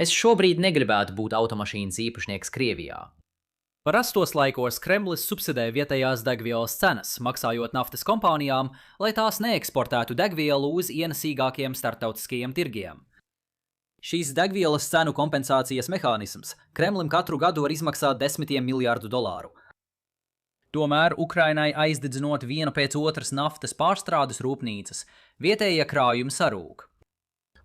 Es šobrīd negribētu būt automašīnas īpašnieks Krievijā. Parastos laikos Kremlis subsidē vietējās degvielas cenas, maksājot naftas kompānijām, lai tās neeksportētu degvielu uz ienesīgākiem starptautiskajiem tirgiem. Šīs degvielas cenu kompensācijas mehānisms Kremlim katru gadu var izmaksāt desmitiem miljārdu dolāru. Tomēr Ukrainai aizdedzinot vienu pēc otras naftas pārstrādes rūpnīcas, vietējie krājumi sarūk.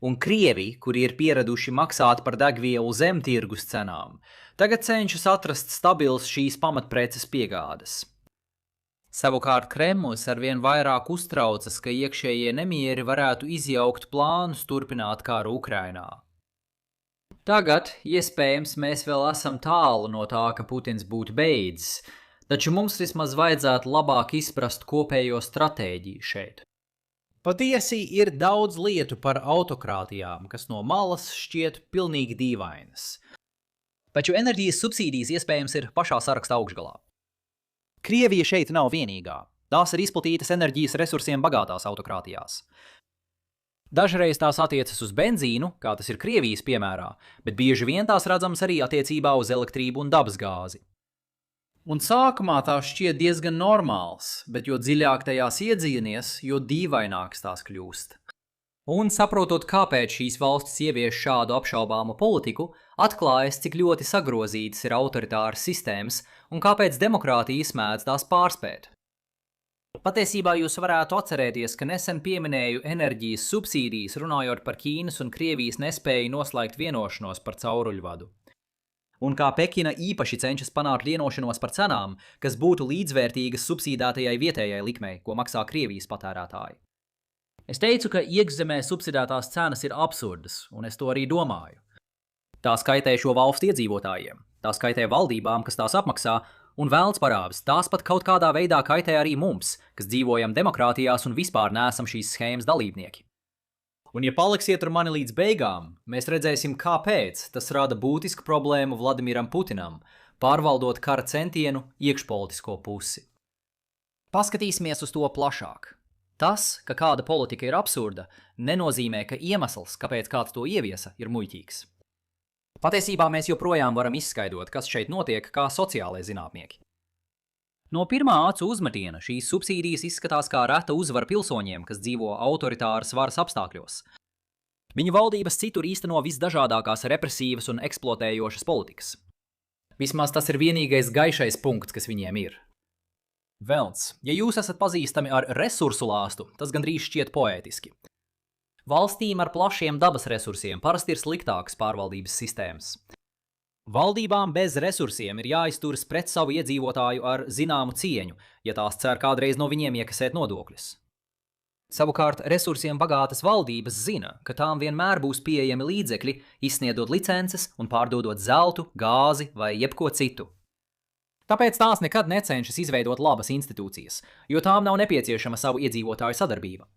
Un Krievi, kuri ir pieraduši maksāt par degvielu zem tirgus cenām, tagad cenšas atrast stabils šīs pamatpreces piegādes. Savukārt Kremlis arvien vairāk uztraucas, ka iekšējie nemieri varētu izjaukt plānus turpināt karu Ukrainā. Tagad, iespējams, mēs vēl esam tālu no tā, ka Putins būtu beidzis, taču mums vismaz vajadzētu labāk izprast kopējo stratēģiju šeit. Patiesi ir daudz lietu par autokrātijām, kas no malas šķiet pilnīgi dīvainas. Taču enerģijas subsīdijas iespējams ir pašā saraksta augšgalā. Krievija šeit nav vienīgā. Tās ir izplatītas enerģijas resursiem bagātās autokrātijās. Dažreiz tās attiecas uz benzīnu, kā tas ir Krievijas piemērā, bet bieži vien tās redzamas arī attiecībā uz elektrību un dabasgāzi. Un sākumā tās šķiet diezgan normāls, bet jo dziļāk tajās iedzinies, jo dīvaināks tās kļūst. Un saprotot, kāpēc šīs valstis ievieš šādu apšaubāmu politiku, atklājas, cik ļoti sagrozītas ir autoritāras sistēmas un kāpēc demokrātija mēdz tās pārspēt. Patiesībā jūs varētu atcerēties, ka nesen pieminēju enerģijas subsīdijas, runājot par Ķīnas un Krievijas nespēju noslēgt vienošanos par cauruļvadu. Un kā Pekina īpaši cenšas panākt vienošanos par cenām, kas būtu līdzvērtīgas subsidētajai vietējai likmei, ko maksā Krievijas patērētāji. Es teicu, ka iekšzemē subsidētās cenas ir absurdas, un es to arī domāju. Tās kaitē šo valstu iedzīvotājiem, tās kaitē valdībām, kas tās apmaksā, un velns parāds, tās pat kaut kādā veidā kaitē arī mums, kas dzīvojam demokrātijās un vispār neesam šīs schēmas dalībnieki. Un ja paliksiet ar mani līdz beigām, mēs redzēsim, kāpēc tas rada būtisku problēmu Vladimiram Putinam, pārvaldot kara centienu iekšpolitisko pusi. Paskatīsimies uz to plašāk. Tas, ka kāda politika ir absurda, nenozīmē, ka iemesls, kāpēc kāds to ieviesa, ir muļķīgs. Patiesībā mēs joprojām varam izskaidrot, kas šeit notiek, kā sociālai zinātnieki. No pirmā acu uzmetiena šīs subsīdijas izskatās kā reta uzvara pilsoņiem, kas dzīvo autoritāras varas apstākļos. Viņu valdības citur īsteno visdažādākās represīvas un eksploatējošas politikas. Vismaz tas ir vienīgais gaišais punkts, kas viņiem ir. Velns, ja jūs esat pazīstami ar resursu lāstu, tas gandrīz šķiet poētiski. Valstīm ar plašiem dabas resursiem parasti ir sliktākas pārvaldības sistēmas. Valdībām bez resursiem ir jāizturas pret savu iedzīvotāju ar zināmu cieņu, ja tās cer kādreiz no viņiem iekasēt nodokļus. Savukārt resursiem bagātas valdības zina, ka tām vienmēr būs pieejami līdzekļi, izsniedot licences un pārdodot zeltu, gāzi vai jebko citu. Tāpēc tās nekad necenšas izveidot labas institūcijas, jo tām nav nepieciešama savu iedzīvotāju sadarbība.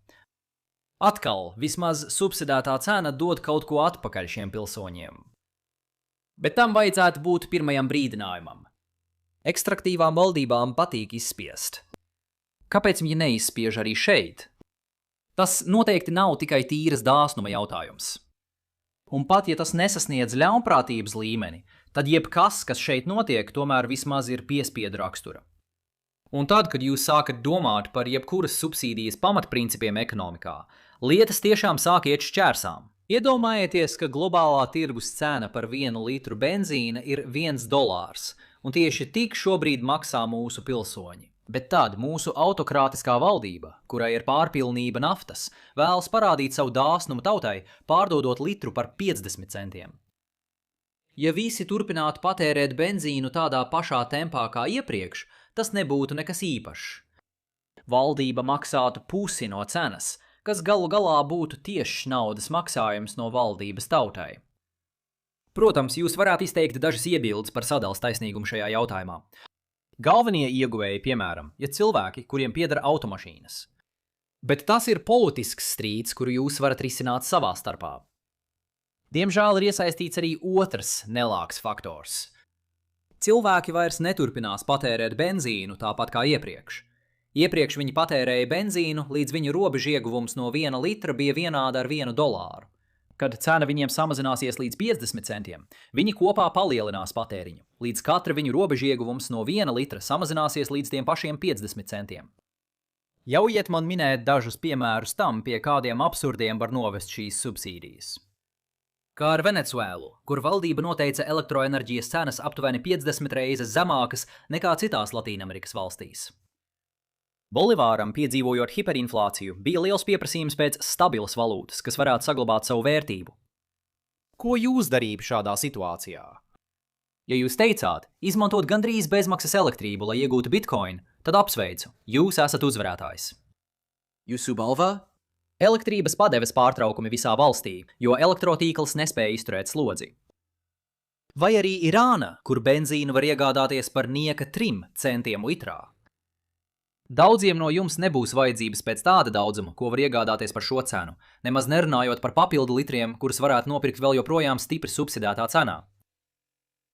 Atkal, vismaz subsidētā cena dod kaut ko atpakaļ šiem pilsoņiem. Bet tam vajadzētu būt pirmajam brīdinājumam. Ekstraktīvām valdībām patīk izspiest. Kāpēc viņi neizspiež arī šeit? Tas noteikti nav tikai tīras dāsnuma jautājums. Un pat ja tas nesasniedz ļaunprātības līmeni, tad jebkas, kas šeit notiek, tomēr vismaz ir piespiedu rakstura. Un tad, kad jūs sākat domāt par jebkuras subsīdijas pamatprincipiem ekonomikā, lietas tiešām sāk iet šķērsām. Iedomājieties, ka globālā tirgus cena par 1 litru benzīna ir $1, un tieši tik šobrīd maksā mūsu pilsoņi. Bet tad mūsu autokrātiskā valdība, kurai ir pārpilnība naftas, vēlas parādīt savu dāsnumu tautai, pārdodot litru par 50 centiem. Ja visi turpinātu patērēt benzīnu tādā pašā tempā kā iepriekš, tas nebūtu nekas īpašs. Valdība maksātu pusi no cenas, kas galu galā būtu tiešs naudas maksājums no valdības tautai. Protams, jūs varētu izteikt dažas iebildes par sadalas taisnīgumu šajā jautājumā. Galvenie ieguvēji, piemēram, ir cilvēki, kuriem pieder automašīnas. Bet tas ir politisks strīds, kuru jūs varat risināt savā starpā. Diemžēl ir iesaistīts arī otrs nelāks faktors. Cilvēki vairs neturpinās patērēt benzīnu tāpat kā iepriekš. Iepriekš viņi patērēja benzīnu, līdz viņu robeža ieguvums no 1 litra bija vienāda ar $1. Kad cena viņiem samazināsies līdz 50 centiem, viņi kopā palielinās patēriņu, līdz katra viņu robežieguvums no 1 litra samazināsies līdz tiem pašiem 50 centiem. Ļaujiet man minēt dažus piemērus tam, pie kādiem absurdiem var novest šīs subsīdijas. Kā ar Venecuēlu, kur valdība noteica elektroenerģijas cenas aptuveni 50 reizes zemākas nekā citās Latīnamerikas valstīs. Bolivāram, piedzīvojot hiperinflāciju, bija liels pieprasījums pēc stabilas valūtas, kas varētu saglabāt savu vērtību. Ko jūs darījāt šādā situācijā? Ja jūs teicāt, izmantot gandrīz bezmaksas elektrību, lai iegūtu bitcoin, tad apsveicu, jūs esat uzvarētājs. Jūsu balvā? Elektrības padeves pārtraukumi visā valstī, jo elektrotīkls nespēja izturēt slodzi. Vai arī Irāna, kur benzīnu var iegādāties par nieka 3 centiem litrā. Daudziem no jums nebūs vajadzības pēc tāda daudzuma, ko var iegādāties par šo cenu, nemaz nerunājot par papildu litriem, kurus varētu nopirkt vēl joprojām stipri subsidētā cenā.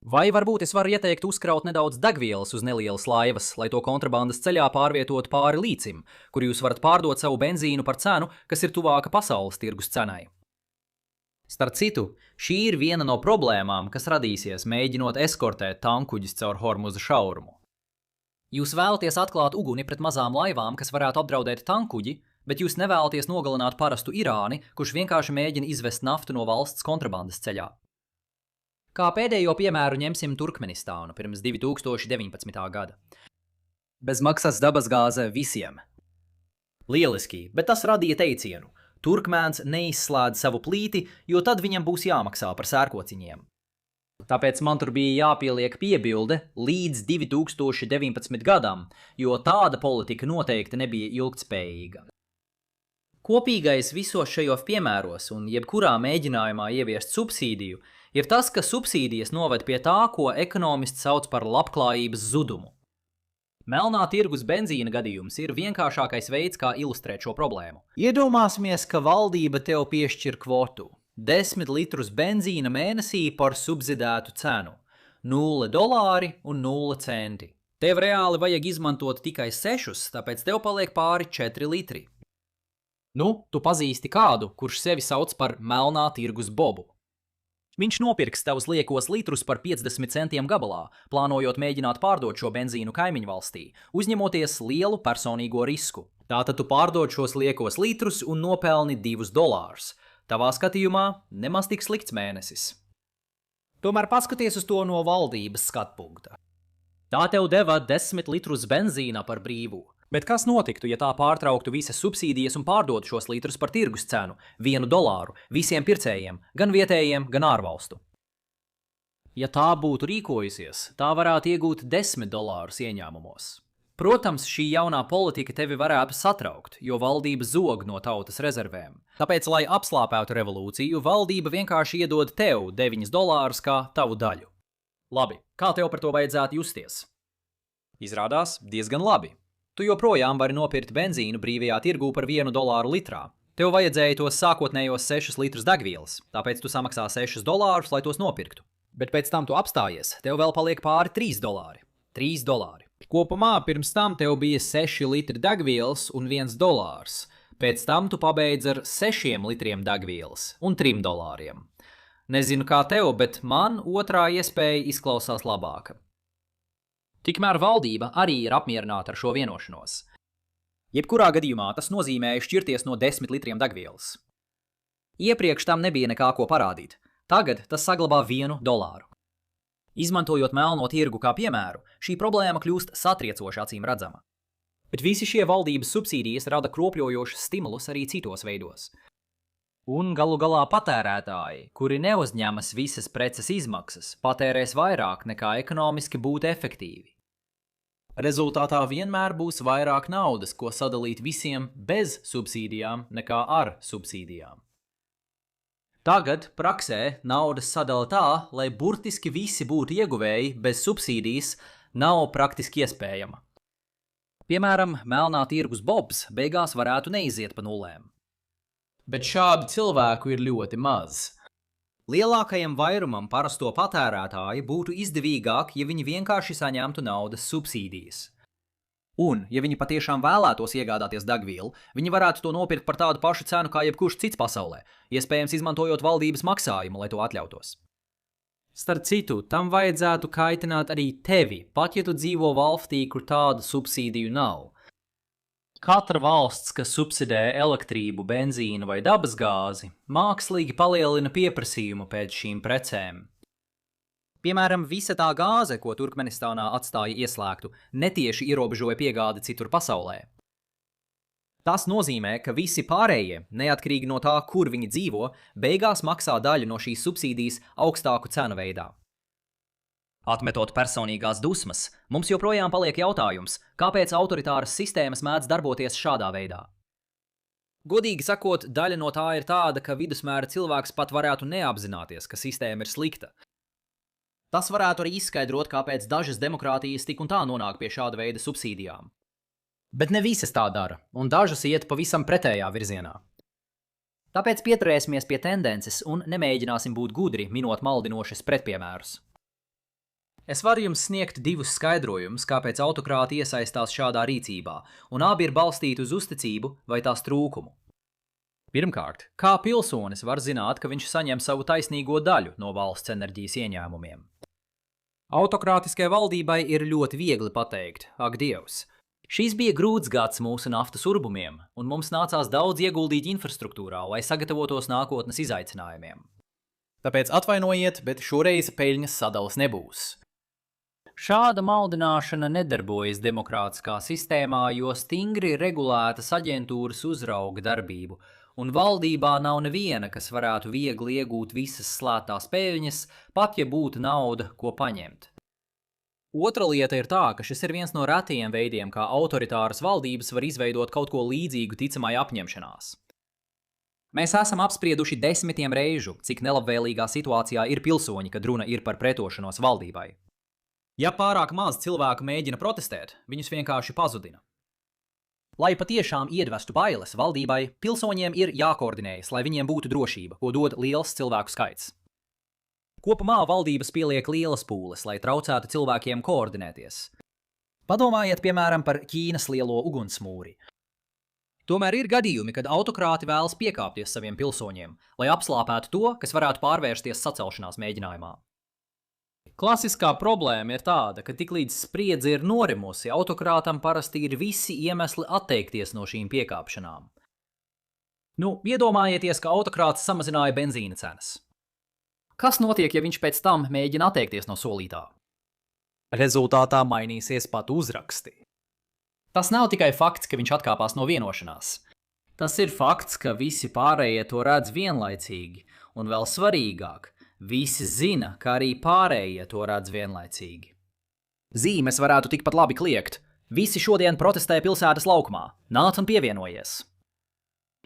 Vai varbūt es varu ieteikt uzkraut nedaudz degvielas uz nelielas laivas, lai to kontrabandas ceļā pārvietotu pāri līcim, kur jūs varat pārdot savu benzīnu par cenu, kas ir tuvāka pasaules tirgus cenai. Starp citu, šī ir viena no problēmām, kas radīsies, mēģinot eskortēt tankuģis caur Hormuza šaurumu. Jūs vēlaties atklāt uguni pret mazām laivām, kas varētu apdraudēt tankuģi, bet jūs nevēlaties nogalināt parastu Irāni, kurš vienkārši mēģina izvest naftu no valsts kontrabandas ceļā. Kā pēdējo piemēru ņemsim Turkmenistānu pirms 2019. gada. Bezmaksas dabasgāze visiem. Lieliski, bet tas radīja teicienu. Turkmēns neizslēdz savu plīti, jo tad viņam būs jāmaksā par sērkociņiem. Tāpēc man tur bija jāpieliek piebilde līdz 2019 gadam, jo tāda politika noteikti nebija ilgtspējīga. Kopīgais visos šajos piemēros un jebkurā mēģinājumā ieviest subsīdiju ir tas, ka subsīdijas noved pie tā, ko ekonomisti sauc par labklājības zudumu. Melnā tirgus benzīna gadījums ir vienkāršākais veids, kā ilustrēt šo problēmu. Iedomāsimies, ka valdība tev piešķir kvotu. 10 litrus benzīna mēnesī par subsidētu cenu – $0 un 0 centi. Tev reāli vajag izmantot tikai 6, tāpēc tev paliek pāri 4 litri. Nu, tu pazīsti kādu, kurš sevi sauc par melnā tirgus Bobu. Viņš nopirks tavus liekos litrus par 50 centiem gabalā, plānojot mēģināt pārdot šo benzīnu kaimiņu valstī, uzņemoties lielu personīgo risku. Tātad tu pārdod šos liekos litrus un nopelni $2. Tavā skatījumā nemaz tik slikts mēnesis. Tomēr paskaties uz to no valdības skatpunkta. Tā tev deva 10 litrus benzīna par brīvu. Bet kas notiktu, ja tā pārtrauktu visas subsīdijas un pārdotu šos litrus par tirgus cenu – $1 visiem pircējiem, gan vietējiem, gan ārvalstu? Ja tā būtu rīkojusies, tā varētu iegūt $10 ieņēmumos. Protams, šī jaunā politika tevi varētu satraukt, jo valdība zog no tautas rezervēm. Tāpēc, lai apslāpētu revolūciju, valdība vienkārši iedod tev $9 kā tavu daļu. Labi, kā tev par to vajadzētu justies? Izrādās diezgan labi. Tu joprojām vari nopirkt benzīnu brīvajā tirgū par $1 litrā. Tev vajadzēja tos sākotnējos 6 litrus degvielas, tāpēc tu samaksā $6, lai tos nopirktu. Bet pēc tam tu apstājies, tev vēl paliek pāri $3. $3. Kopumā pirms tam tev bija 6 litri degvielas un $1. Pēc tam tu pabeidz ar 6 litriem degvielas un $3. Nezinu kā tev, bet man otrā iespēja izklausās labāka. Tikmēr valdība arī ir apmierināta ar šo vienošanos. Jebkurā gadījumā tas nozīmēja šķirties no 10 litriem degvielas. Iepriekš tam nebija nekā ko parādīt. Tagad tas saglabā $1. Izmantojot melno tirgu kā piemēru, šī problēma kļūst satriecoši acīm redzama. Bet visi šie valdības subsīdijas rada kropļojošus stimulus arī citos veidos. Un galu galā patērētāji, kuri neuzņemas visas preces izmaksas, patērēs vairāk nekā ekonomiski būtu efektīvi. Rezultātā vienmēr būs vairāk naudas, ko sadalīt visiem bez subsīdijām nekā ar subsīdijām. Tagad praksē naudas sadala tā, lai burtiski visi būtu ieguvēji bez subsīdijas, nav praktiski iespējama. Piemēram, melnā tirgus Bobs beigās varētu neiziet pa nulēm. Bet šādu cilvēku ir ļoti maz. Lielākajam vairumam parasto patērētāju būtu izdevīgāk, ja viņi vienkārši saņemtu naudas subsīdijas. Un, ja viņi patiešām vēlētos iegādāties degvielu, viņi varētu to nopirkt par tādu pašu cenu kā jebkurš cits pasaulē, iespējams izmantojot valdības maksājumu, lai to atļautos. Starp citu, tam vajadzētu kaitināt arī tevi, pat ja tu dzīvo valstī, kur tādu subsīdiju nav. Katra valsts, kas subsidē elektrību, benzīnu vai dabasgāzi, mākslīgi palielina pieprasījumu pēc šīm precēm. Piemēram, visa tā gāze, ko Turkmenistānā atstāja ieslēgtu, netieši ierobežoja piegādi citur pasaulē. Tas nozīmē, ka visi pārējie, neatkarīgi no tā, kur viņi dzīvo, beigās maksā daļu no šīs subsīdijas augstāku cenu veidā. Atmetot personīgās dusmas, mums joprojām paliek jautājums, kāpēc autoritāras sistēmas mēdz darboties šādā veidā. Godīgi sakot, daļa no tā ir tāda, ka vidusmēra cilvēks pat varētu neapzināties, ka sistēma ir slikta. Tas varētu arī izskaidrot, kāpēc dažas demokrātijas tik un tā nonāk pie šāda veida subsīdijām. Bet ne visas tā dara, un dažas iet pavisam pretējā virzienā. Tāpēc pieturēsimies pie tendences un nemēģināsim būt gudri, minot maldinošas pretpiemērus. Es varu jums sniegt divus skaidrojumus, kāpēc autokrāti iesaistās šādā rīcībā, un abi ir balstīti uz uzticību vai tās trūkumu. Pirmkārt, kā pilsonis var zināt, ka viņš saņem savu taisnīgo daļu no valsts enerģijas ieņēmumiem? Autokrātiskai valdībai ir ļoti viegli pateikt, ak Dievs, šīs bija grūts gads mūsu naftas urbumiem, un mums nācās daudz ieguldīt infrastruktūrā, lai sagatavotos nākotnes izaicinājumiem. Tāpēc atvainojiet, bet šoreiz peļņas sadalas nebūs. Šāda maldināšana nedarbojas demokrātiskā sistēmā, jo stingri regulētas aģentūras uzrauga darbību, un valdībā nav neviena, kas varētu viegli iegūt visas slētās peļņas, pat ja būtu nauda, ko paņemt. Otra lieta ir tā, ka šis ir viens no retajiem veidiem, kā autoritāras valdības var izveidot kaut ko līdzīgu ticamai apņemšanās. Mēs esam apsprieduši desmitiem reižu, cik nelabvēlīgā situācijā ir pilsoņi, kad runa ir par pretošanos valdībai. Ja pārāk maz cilvēku mēģina protestēt, viņus vienkārši pazudina. Lai patiešām iedvestu bailes valdībai, pilsoņiem ir jākoordinējas, lai viņiem būtu drošība, ko dod liels cilvēku skaits. Kopumā valdības pieliek lielas pūles, lai traucētu cilvēkiem koordinēties. Padomājiet, piemēram, par Ķīnas lielo ugunsmūri. Tomēr ir gadījumi, kad autokrāti vēlas piekāpties saviem pilsoņiem, lai apslāpētu to, kas varētu pārvērsties sacelšanās mēģinājumā. Klasiskā problēma ir tāda, ka tiklīdz spriedze ir norimusi, autokrātam parasti ir visi iemesli atteikties no šīm piekāpšanām. Iedomājieties, ka autokrāts samazināja benzīna cenas. Kas notiek, ja viņš pēc tam mēģina atteikties no solītā? Rezultātā mainīsies pat uzraksti. Tas nav tikai fakts, ka viņš atkāpās no vienošanās. Tas ir fakts, ka visi pārējie to redz vienlaicīgi, un vēl svarīgāk, visi zina, ka arī pārējie to redz vienlaicīgi. Zīmes varētu tikpat labi kliegt. Visi šodien protestē pilsētas laukumā. Nāc un pievienojies!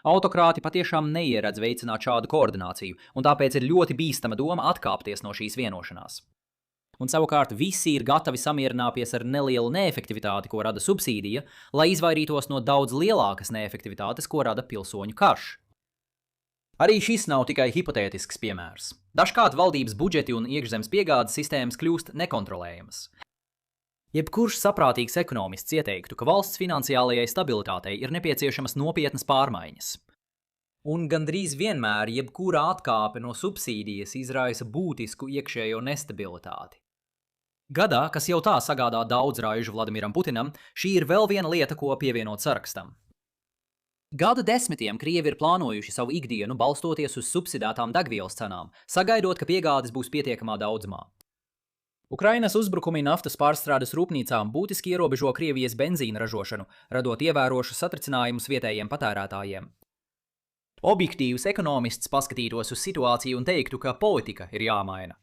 Autokrāti patiešām neieredz veicināt šādu koordināciju, un tāpēc ir ļoti bīstama doma atkāpties no šīs vienošanās. Un savukārt visi ir gatavi samierināties ar nelielu neefektivitāti, ko rada subsīdija, lai izvairītos no daudz lielākas neefektivitātes, ko rada pilsoņu karš. Arī šis nav tikai hipotētisks piemērs. Dažkārt valdības budžeti un iekšzemes piegādes sistēmas kļūst nekontrolējamas. Jebkurš saprātīgs ekonomists ieteiktu, ka valsts finansiālajai stabilitātei ir nepieciešamas nopietnas pārmaiņas. Un gandrīz vienmēr jebkura atkāpe no subsīdijas izraisa būtisku iekšējo nestabilitāti. Gadā, kas jau tā sagādā daudz raižu Vladimiram Putinam, šī ir vēl viena lieta, ko pievienot sarakstam. Gadu desmitiem Krievi ir plānojuši savu ikdienu balstoties uz subsidētām degvielas cenām, sagaidot, ka piegādes būs pietiekamā daudzumā. Ukrainas uzbrukumi naftas pārstrādes rūpnīcām būtiski ierobežo Krievijas benzīna ražošanu, radot ievērošus satricinājumus vietējiem patērētājiem. Objektīvs ekonomists paskatītos uz situāciju un teiktu, ka politika ir jāmaina.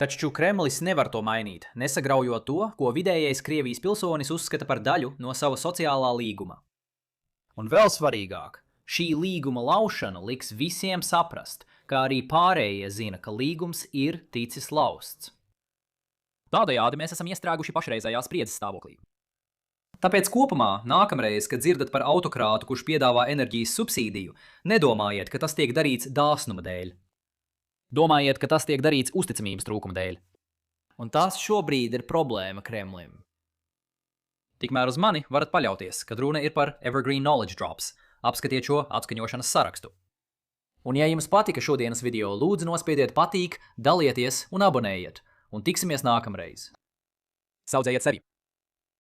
Taču Kremlis nevar to mainīt, nesagraujot to, ko vidējais Krievijas pilsonis uzskata par daļu no sava sociālā līguma. Un vēl svarīgāk, šī līguma laušana liks visiem saprast, kā arī pārējie zina, ka līgums ir ticis lausts. Tādējādi mēs esam iestrēguši pašreizējā spriedzes stāvoklī. Tāpēc kopumā, nākamreiz, kad dzirdat par autokrātu, kurš piedāvā enerģijas subsīdiju, nedomājiet, ka tas tiek darīts dāsnuma dēļ. Domājiet, ka tas tiek darīts uzticamības trūkuma dēļ. Un tas šobrīd ir problēma Kremlim. Tikmēr uz mani varat paļauties, kad runa ir par Evergreen Knowledge Drops. Apskatiet šo atskaņošanas sarakstu. Un ja jums patika šodienas video, lūdzu nospiediet patīk, dalieties un abonējiet. Un tiksimies nākamreiz. Saudzējiet sevi!